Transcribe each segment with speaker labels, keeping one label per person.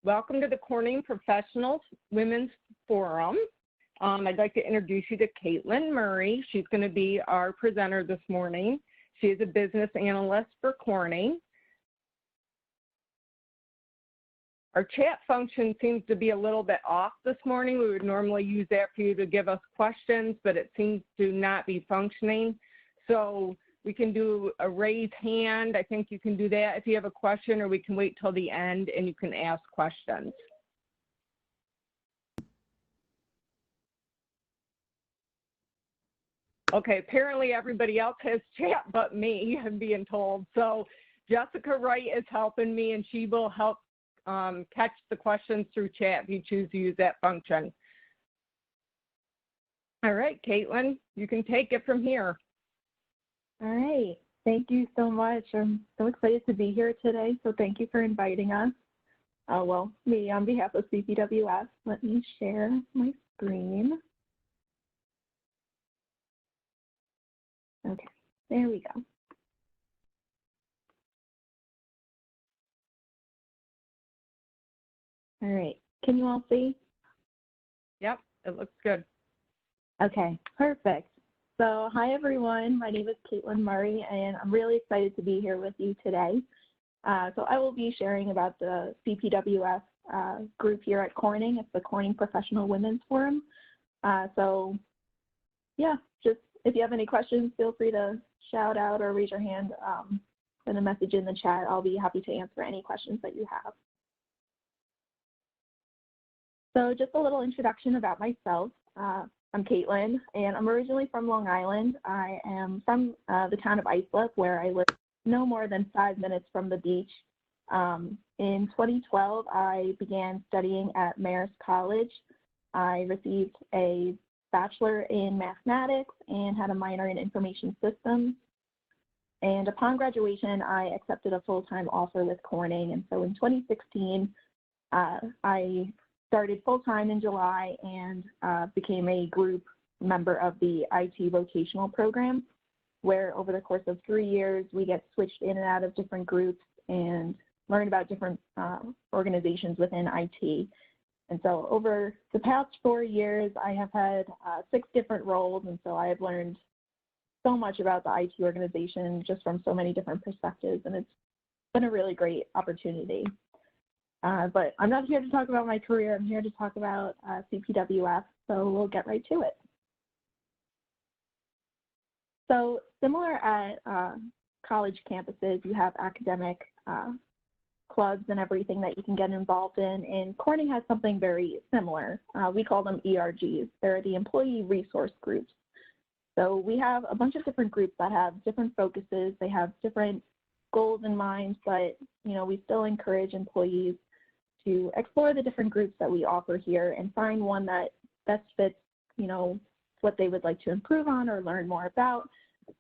Speaker 1: Welcome to the Corning Professional Women's Forum. I'd like to introduce you to Caitlin Murray. She's going to be our presenter this morning. She is a business analyst for Corning. Our chat function seems to be a little bit off this morning. We would normally use that for you to give us questions, but it seems to not be functioning. So we can do a raise hand. I think you can do that if you have a question, or we can wait till the end and you can ask questions. Okay, apparently everybody else has chat but me, I'm being told. So Jessica Wright is helping me, and she will help catch the questions through chat if you choose to use that function. All right, Caitlin, you can take it from here.
Speaker 2: All right, thank you so much. I'm so excited to be here today, so thank you for inviting us. Well, me on behalf of CPWF, let me share my screen. Okay, there we go. All right, can you all see?
Speaker 1: Yep, it looks good.
Speaker 2: Okay, perfect. So hi everyone, my name is Caitlin Murray, and I'm really excited to be here with you today. So I will be sharing about the CPWF group here at Corning. It's the Corning Professional Women's Forum. So yeah, just if you have any questions, feel free to shout out or raise your hand, send a message in the chat. I'll be happy to answer any questions that you have. So just a little introduction about myself. I'm Caitlin, and I'm originally from Long Island. I am from the town of Islip, where I live no more than 5 minutes from the beach. In 2012, I began studying at Marist College. I received a bachelor in mathematics and had a minor in information systems. And upon graduation, I accepted a full-time offer with Corning. And so in 2016, I started full-time in July and became a group member of the IT vocational program, where over the course of 3 years, we get switched in and out of different groups and learn about different organizations within IT. And so over the past 4 years, I have had 6 different roles, and so I have learned so much about the IT organization just from so many different perspectives, and it's been a really great opportunity. But I'm not here to talk about my career. I'm here to talk about CPWF, so we'll get right to it. So similar at college campuses, you have academic clubs and everything that you can get involved in, and Corning has something very similar. We call them ERGs. They're the Employee Resource Groups. So we have a bunch of different groups that have different focuses. They have different goals in mind, but we still encourage employees to explore the different groups that we offer here and find one that best fits, what they would like to improve on or learn more about.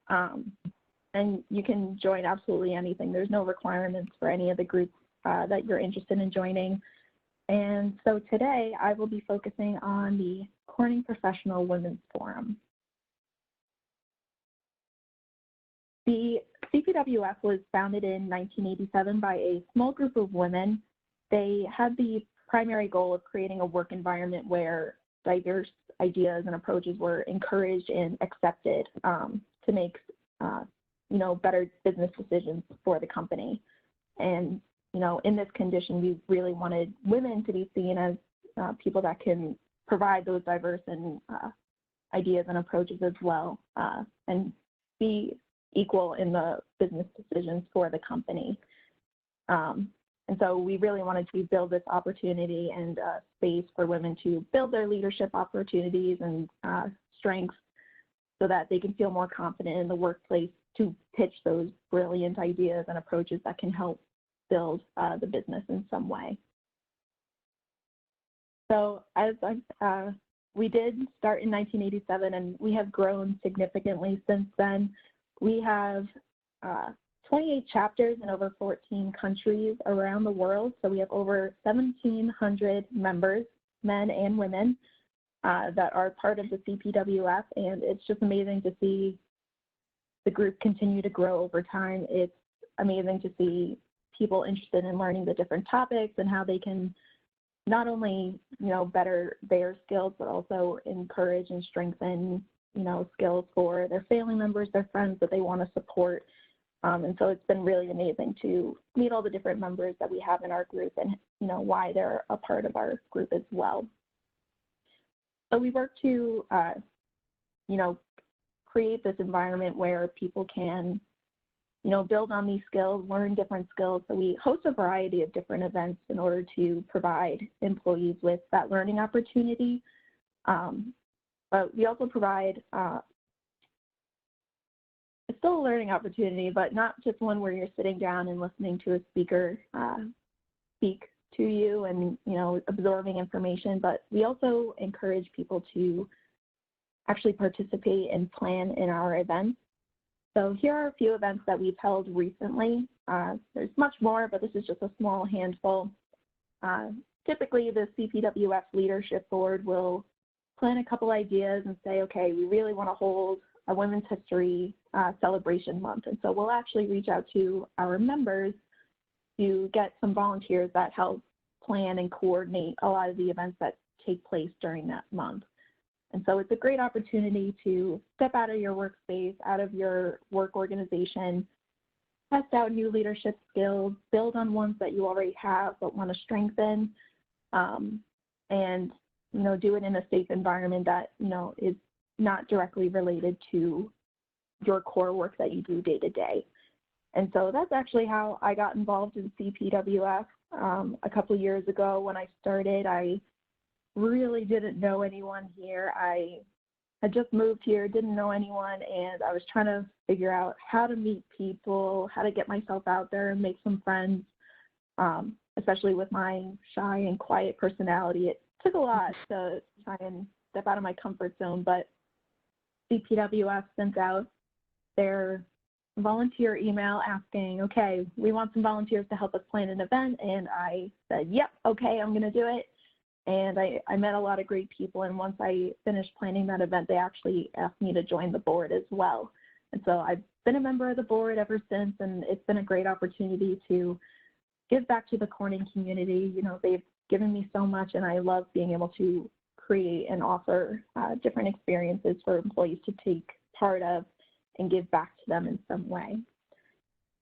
Speaker 2: And you can join absolutely anything. There's no requirements for any of the groups that you're interested in joining. And so today I will be focusing on the Corning Professional Women's Forum. The CPWF was founded in 1987 by a small group of women. They had the primary goal of creating a work environment where diverse ideas and approaches were encouraged and accepted to make, better business decisions for the company. And, in this condition, we really wanted women to be seen as people that can provide those diverse and ideas and approaches as well, and be equal in the business decisions for the company. And so we really wanted to build this opportunity and space for women to build their leadership opportunities and strengths so that they can feel more confident in the workplace to pitch those brilliant ideas and approaches that can help build the business in some way. So as we did start in 1987, and we have grown significantly since then. We have 28 chapters in over 14 countries around the world. So we have over 1,700 members, men and women, that are part of the CPWF. And it's just amazing to see the group continue to grow over time. It's amazing to see people interested in learning the different topics and how they can not only, better their skills, but also encourage and strengthen, skills for their family members, their friends that they want to support. And so it's been really amazing to meet all the different members that we have in our group and, why they're a part of our group as well. So we work to, create this environment where people can, build on these skills, learn different skills. So we host a variety of different events in order to provide employees with that learning opportunity. But we also provide, it's still a learning opportunity, but not just one where you're sitting down and listening to a speaker speak to you and, absorbing information, but we also encourage people to actually participate and plan in our events. So here are a few events that we've held recently. There's much more, but this is just a small handful. Typically, the CPWF Leadership Board will plan a couple ideas and say, okay, we really want to hold a Women's History Celebration Month. And so we'll actually reach out to our members to get some volunteers that help plan and coordinate a lot of the events that take place during that month. And so it's a great opportunity to step out of your workspace, out of your work organization, test out new leadership skills, build on ones that you already have but want to strengthen, and do it in a safe environment that is not directly related to your core work that you do day to day. And so that's actually how I got involved in CPWF. A couple years ago when I started, I really didn't know anyone here. I had just moved here, didn't know anyone, and I was trying to figure out how to meet people, how to get myself out there and make some friends, especially with my shy and quiet personality. It took a lot to try and step out of my comfort zone, but CPWF sent out their volunteer email asking, okay, we want some volunteers to help us plan an event, and I said, yep, okay, I'm going to do it. And I met a lot of great people, and once I finished planning that event, they actually asked me to join the board as well. And so I've been a member of the board ever since, and it's been a great opportunity to give back to the Corning community. They've given me so much, and I love being able to create and offer different experiences for employees to take part of and give back to them in some way.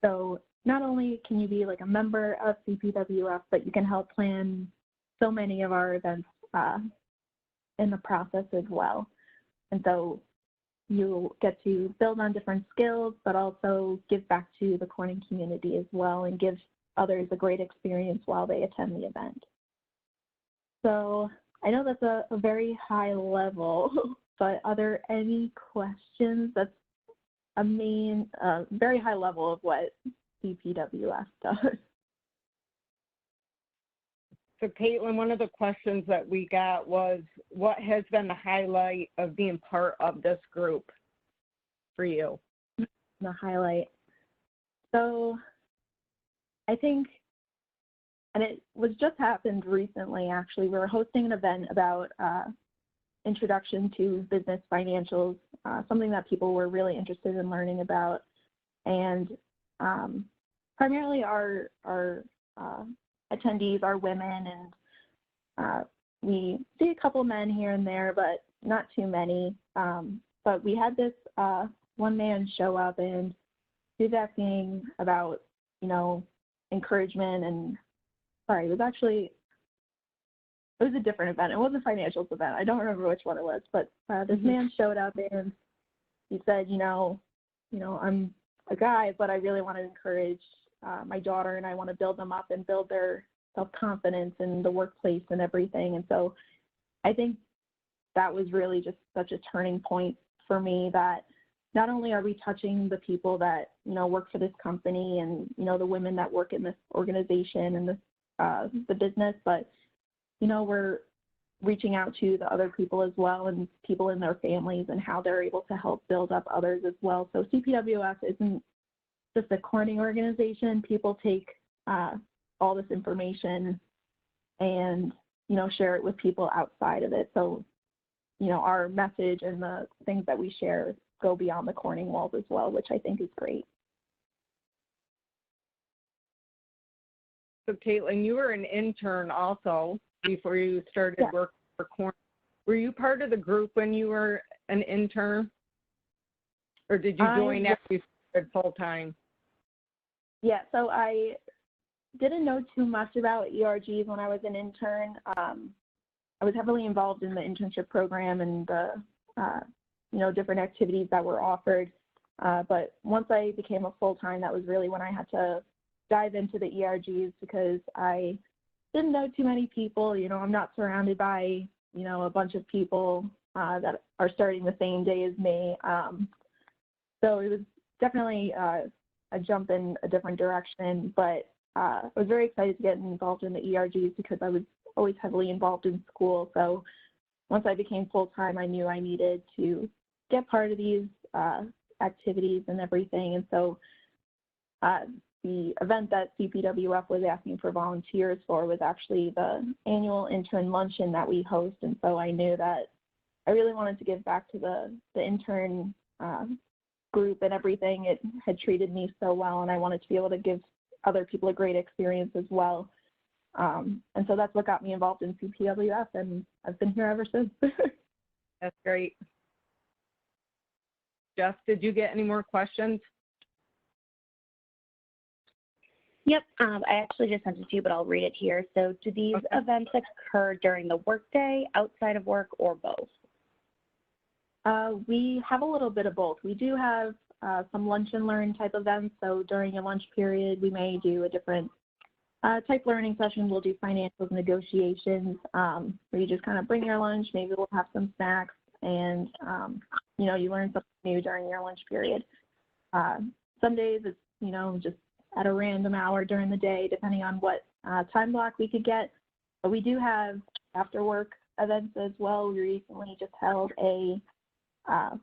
Speaker 2: So not only can you be like a member of CPWF, but you can help plan so many of our events in the process as well. And so you get to build on different skills, but also give back to the Corning community as well and give others a great experience while they attend the event. So I know that's a very high level, but are there any questions? That's a very high level of what CPWF does.
Speaker 1: So Caitlin, one of the questions that we got was, what has been the highlight of being part of this group for you?
Speaker 2: The highlight. So I think, and it was just happened recently actually, we were hosting an event about introduction to business financials, something that people were really interested in learning about. And primarily our attendees are women, and we see a couple men here and there, but not too many. But we had this one man show up, and he was asking about, encouragement, and sorry, it was a different event. It wasn't a financials event. I don't remember which one it was, but this man showed up and he said, I'm a guy, but I really want to encourage my daughter, and I want to build them up and build their self-confidence in the workplace and everything. And so I think that was really just such a turning point for me, that not only are we touching the people that, work for this company and, the women that work in this organization and the business, but, we're reaching out to the other people as well, and people in their families, and how they're able to help build up others as well. So CPWF isn't just a Corning organization. People take all this information and, share it with people outside of it. So, our message and the things that we share go beyond the Corning walls as well, which I think is great.
Speaker 1: So Caitlin, you were an intern also. before you started
Speaker 2: Yeah.
Speaker 1: working for Corn. Were you part of the group when you were an intern? Or did you join after you started full-time?
Speaker 2: Yeah, so I didn't know too much about ERGs when I was an intern. I was heavily involved in the internship program and the, different activities that were offered. But once I became a full-time, that was really when I had to dive into the ERGs because I didn't know too many people. I'm not surrounded by, a bunch of people that are starting the same day as me. So it was definitely a jump in a different direction, but I was very excited to get involved in the ERGs because I was always heavily involved in school. So once I became full-time, I knew I needed to get part of these activities and everything. And so the event that CPWF was asking for volunteers for was actually the annual intern luncheon that we host. And so I knew that I really wanted to give back to the intern group and everything. It had treated me so well, and I wanted to be able to give other people a great experience as well. And so that's what got me involved in CPWF, and I've been here ever since.
Speaker 1: That's great. Jeff, did you get any more questions?
Speaker 3: Yep, I actually just sent it to you, but I'll read it here. So do these events occur during the workday, outside of work, or both?
Speaker 2: We have a little bit of both. We do have some lunch and learn type events. So during a lunch period, we may do a different type learning session. We'll do financials, negotiations, where you just kind of bring your lunch. Maybe we'll have some snacks, and you learn something new during your lunch period. Some days it's just at a random hour during the day, depending on what time block we could get. But we do have after work events as well. We recently just held a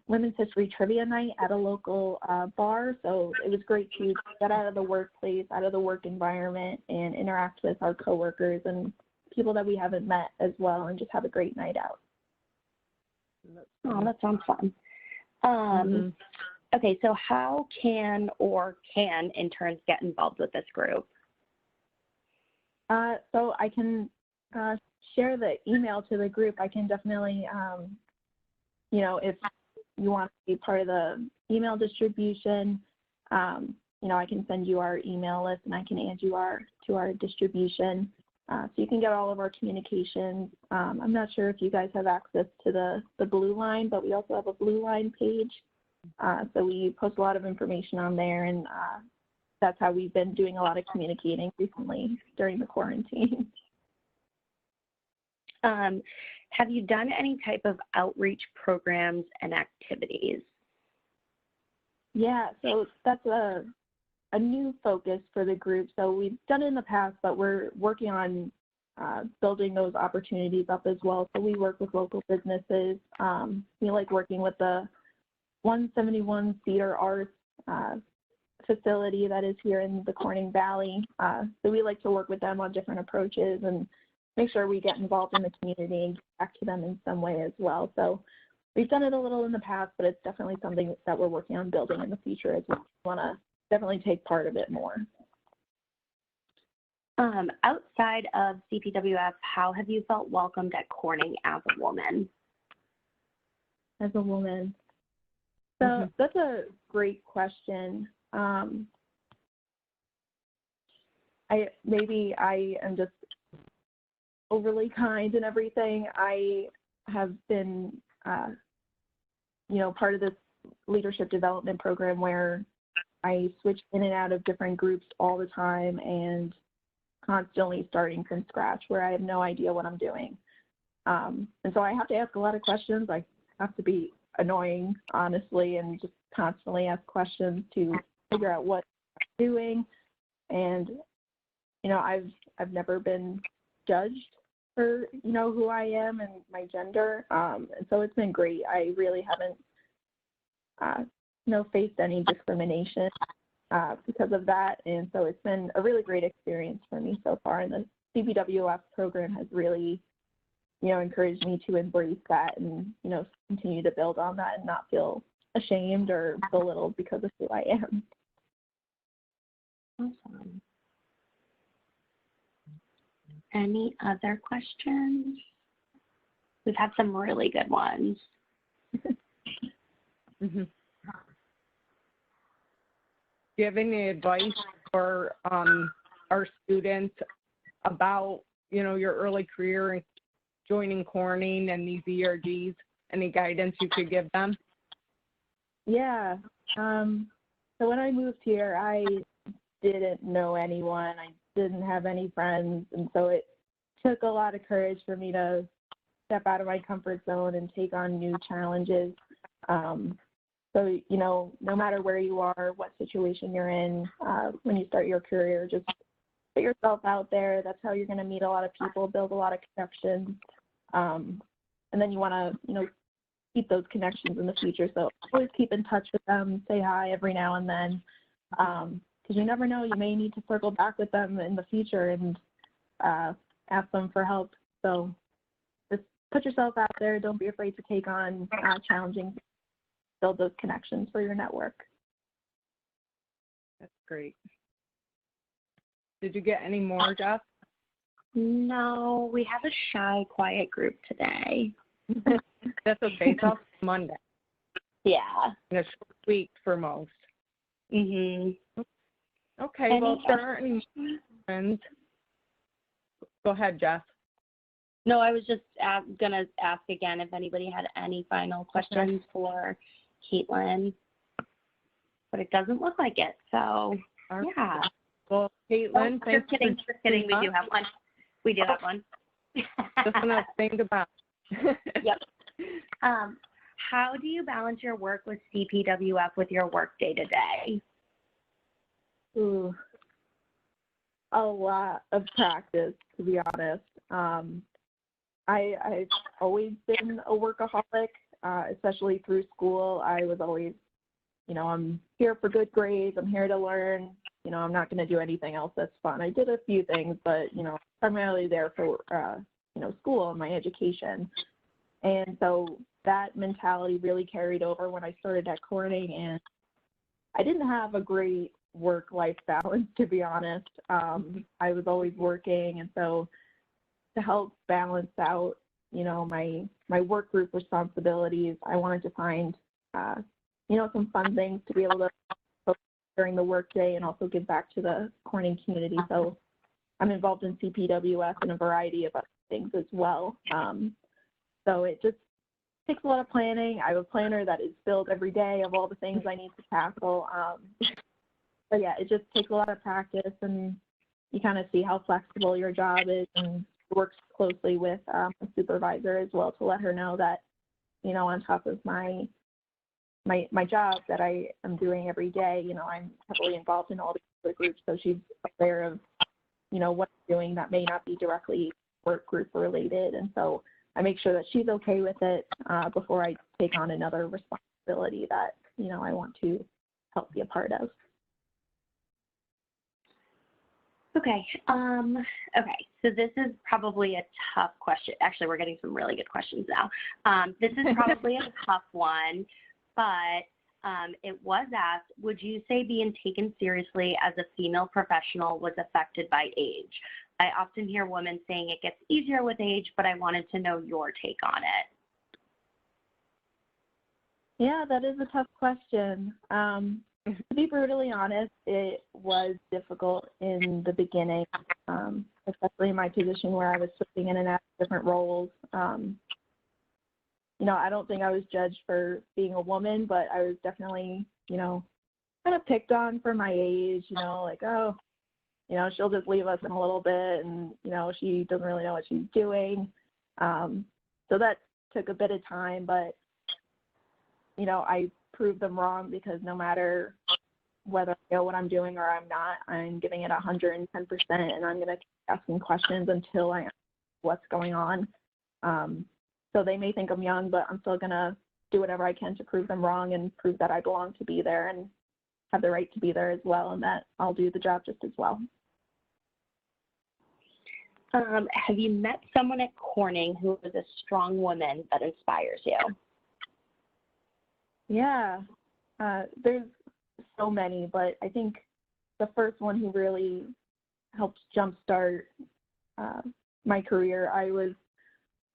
Speaker 2: Women's History Trivia Night at a local bar. So it was great to get out of the workplace, out of the work environment, and interact with our coworkers and people that we haven't met as well, and just have a great night out.
Speaker 3: Oh, that sounds fun. Okay, so how can interns get involved with this group?
Speaker 2: So I can share the email to the group. I can definitely, if you want to be part of the email distribution, I can send you our email list and I can add you to our distribution. So you can get all of our communications. I'm not sure if you guys have access to the Blue Line, but we also have a Blue Line page. So we post a lot of information on there, and that's how we've been doing a lot of communicating recently during the quarantine.
Speaker 3: Have you done any type of outreach programs and activities?
Speaker 2: Yeah, so that's a new focus for the group. So we've done it in the past, but we're working on building those opportunities up as well. So we work with local businesses. We like working with the 171 Cedar Arts facility that is here in the Corning Valley. So we like to work with them on different approaches and make sure we get involved in the community and get back to them in some way as well. So we've done it a little in the past, but it's definitely something that we're working on building in the future as well. We want to definitely take part of it more.
Speaker 3: Outside of CPWF, how have you felt welcomed at Corning as a woman?
Speaker 2: As a woman? So that's a great question. Maybe I am just overly kind and everything. I have been, part of this leadership development program where I switch in and out of different groups all the time and constantly starting from scratch where I have no idea what I'm doing. And so I have to ask a lot of questions. I have to be annoying, honestly, and just constantly ask questions to figure out what I'm doing. And, I've never been judged for, who I am and my gender. And so it's been great. I really haven't, faced any discrimination because of that. And so it's been a really great experience for me so far. And the CPWF program has really, encouraged me to embrace that and, continue to build on that and not feel ashamed or belittled because of who I am.
Speaker 3: Awesome. Any other questions? We've had some really good ones.
Speaker 1: Do you have any advice for our students about, your early career and joining corning and these ERGs? Any guidance you could give them?
Speaker 2: Yeah. So when I moved here, I didn't know anyone. I didn't have any friends. And so it took a lot of courage for me to step out of my comfort zone and take on new challenges. So, no matter where you are, what situation you're in, when you start your career, just put yourself out there. That's how you're going to meet a lot of people, build a lot of connections. And then you want to, keep those connections in the future. So always keep in touch with them, say hi every now and then, because you never know, you may need to circle back with them in the future and ask them for help. So just put yourself out there. Don't be afraid to take on challenging, build those connections for your network.
Speaker 1: That's great. Did you get any more, Jeff?
Speaker 3: No, we have a shy, quiet group today.
Speaker 1: That's okay. It's off Monday.
Speaker 3: Yeah.
Speaker 1: And a short week for most.
Speaker 3: Okay,
Speaker 1: well, if there aren't any questions, go ahead, Jeff.
Speaker 3: No, I was just going to ask again if anybody had any final questions for Caitlin, but it doesn't look like it. So, yeah.
Speaker 1: Well, Caitlin, thanks.
Speaker 3: Just kidding. We do have one. We do have one.
Speaker 1: Just enough to think about.
Speaker 3: Yep. How do you balance your work with CPWF with your work day to day?
Speaker 2: Ooh, a lot of practice, to be honest. I've always been a workaholic, especially through school. I was always, I'm here for good grades. I'm here to learn. I'm not going to do anything else that's fun. I did a few things, but, primarily there for, school and my education. And so that mentality really carried over when I started at Corning, and I didn't have a great work-life balance, to be honest. I was always working, and so to help balance out, my work group responsibilities, I wanted to find, some fun things to be able to focus during the workday and also give back to the Corning community. So I'm involved in CPWF and a variety of other things as well. So it just takes a lot of planning. I have a planner that is filled every day of all the things I need to tackle. But yeah, it just takes a lot of practice, and you kind of see how flexible your job is, and works closely with a supervisor as well to let her know that, on top of my job that I am doing every day, I'm heavily involved in all these other groups, so she's aware of, what I'm doing that may not be directly work group related. And so I make sure that she's okay with it before I take on another responsibility that, I want to help be a part of.
Speaker 3: Okay. So this is probably a tough question. Actually, we're getting some really good questions now. This is probably a tough one, but it was asked, would you say being taken seriously as a female professional was affected by age? I often hear women saying it gets easier with age, but I wanted to know your take on it.
Speaker 2: Yeah, that is a tough question. To be brutally honest, it was difficult in the beginning, especially in my position where I was switching in and out of different roles. I don't think I was judged for being a woman, but I was definitely, kind of picked on for my age, like, oh, she'll just leave us in a little bit, and, she doesn't really know what she's doing. So that took a bit of time, but, I proved them wrong, because no matter whether I know what I'm doing or I'm not, I'm giving it 110%, and I'm going to keep asking questions until I know what's going on. So they may think I'm young, but I'm still going to do whatever I can to prove them wrong and prove that I belong to be there and have the right to be there as well, and that I'll do the job just as well.
Speaker 3: Have you met someone at Corning who is a strong woman that inspires you?
Speaker 2: Yeah, there's so many, but I think the first one who really helped jumpstart my career. I was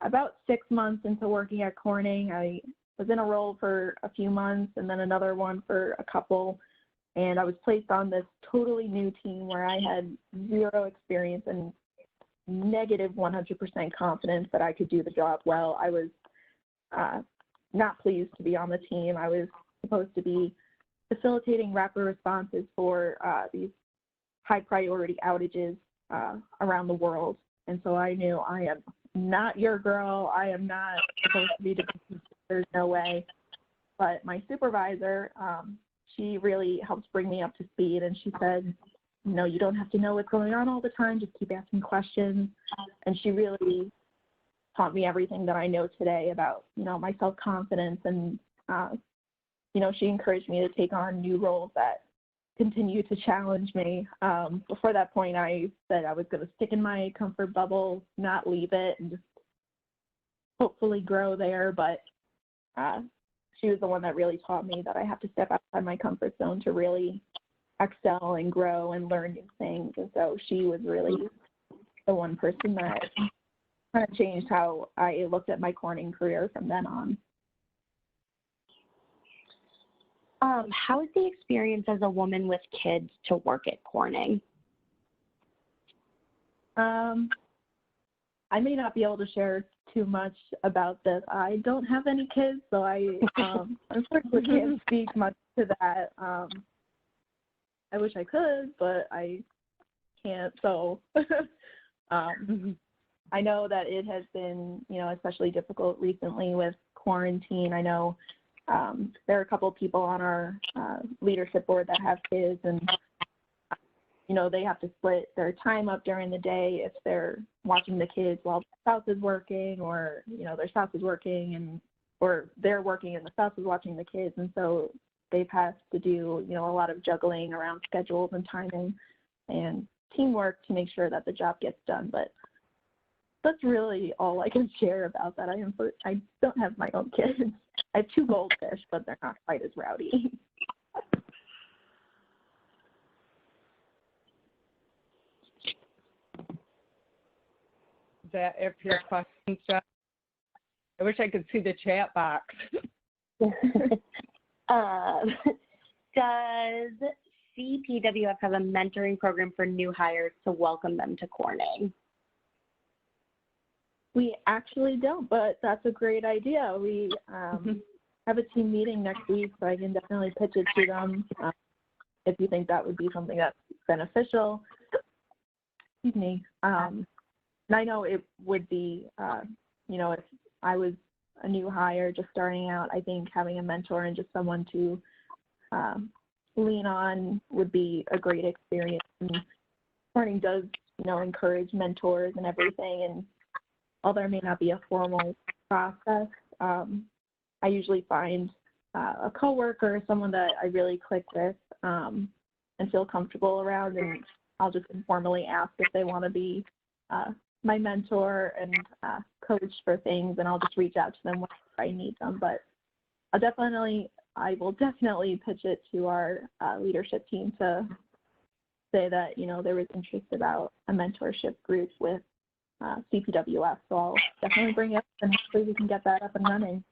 Speaker 2: about 6 months into working at Corning. I was in a role for a few months and then another one for a couple. And I was placed on this totally new team where I had zero experience and negative 100% confidence that I could do the job well. I was not pleased to be on the team. I was supposed to be facilitating rapid responses for these high priority outages around the world. And so I knew I am not your girl. I am not supposed to be doing, there's no way. But my supervisor, she really helped bring me up to speed, and she said, no, you don't have to know what's going on all the time, just keep asking questions. And she really taught me everything that I know today about, my self-confidence, and, she encouraged me to take on new roles that continue to challenge me. Before that point, I said I was going to stick in my comfort bubble, not leave it, and just hopefully grow there. But she was the one that really taught me that I have to step outside my comfort zone to really excel and grow and learn new things. And so she was really the one person that kind of changed how I looked at my Corning career from then on.
Speaker 3: How is the experience as a woman with kids to work at Corning?
Speaker 2: I may not be able to share too much about this. I don't have any kids, so I unfortunately can't speak much to that. I wish I could, but I can't. So I know that it has been, especially difficult recently with quarantine. I know there are a couple of people on our leadership board that have kids, and they have to split their time up during the day if they're watching the kids while the spouse is working, or their spouse is working or they're working and the spouse is watching the kids. And so they've had to do a lot of juggling around schedules and timing and teamwork to make sure that the job gets done. But that's really all I can share about that. I don't have my own kids. I have 2 goldfish, but they're not quite as rowdy.
Speaker 1: Is that if your questions, Jeff? I wish I could see the chat box.
Speaker 3: Does CPWF have a mentoring program for new hires to welcome them to Corning?
Speaker 2: We actually don't, but that's a great idea. We have a team meeting next week, so I can definitely pitch it to them if you think that would be something that's beneficial. Excuse me. And I know it would be, if I was a new hire just starting out, I think having a mentor and just someone to lean on would be a great experience. And Corning does, encourage mentors and everything. And although there may not be a formal process, I usually find a coworker, someone that I really click with and feel comfortable around, and I'll just informally ask if they want to be my mentor and coach for things, and I'll just reach out to them whenever I need them. But I will definitely pitch it to our leadership team to say that, there was interest about a mentorship group with CPWF. So I'll definitely bring it up, and hopefully we can get that up and running.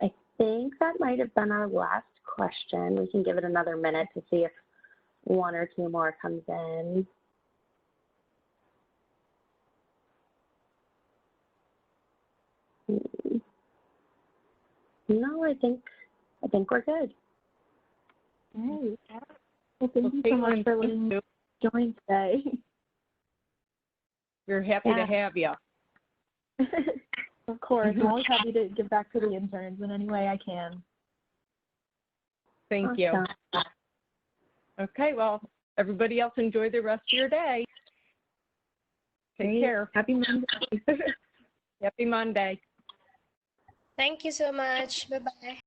Speaker 3: I think that might have been our last question. We can give it another minute to see if 1 or 2 more comes in. No, I think we're good.
Speaker 2: Hey, well, thank you so much for letting me join today.
Speaker 1: We're happy to have you.
Speaker 2: Of course. I'm always happy to give back to the interns in any way I can.
Speaker 1: Thank you. Okay, well, everybody else enjoy the rest of your day. Take care.
Speaker 2: Happy Monday.
Speaker 1: Happy Monday.
Speaker 4: Thank you so much. Bye-bye.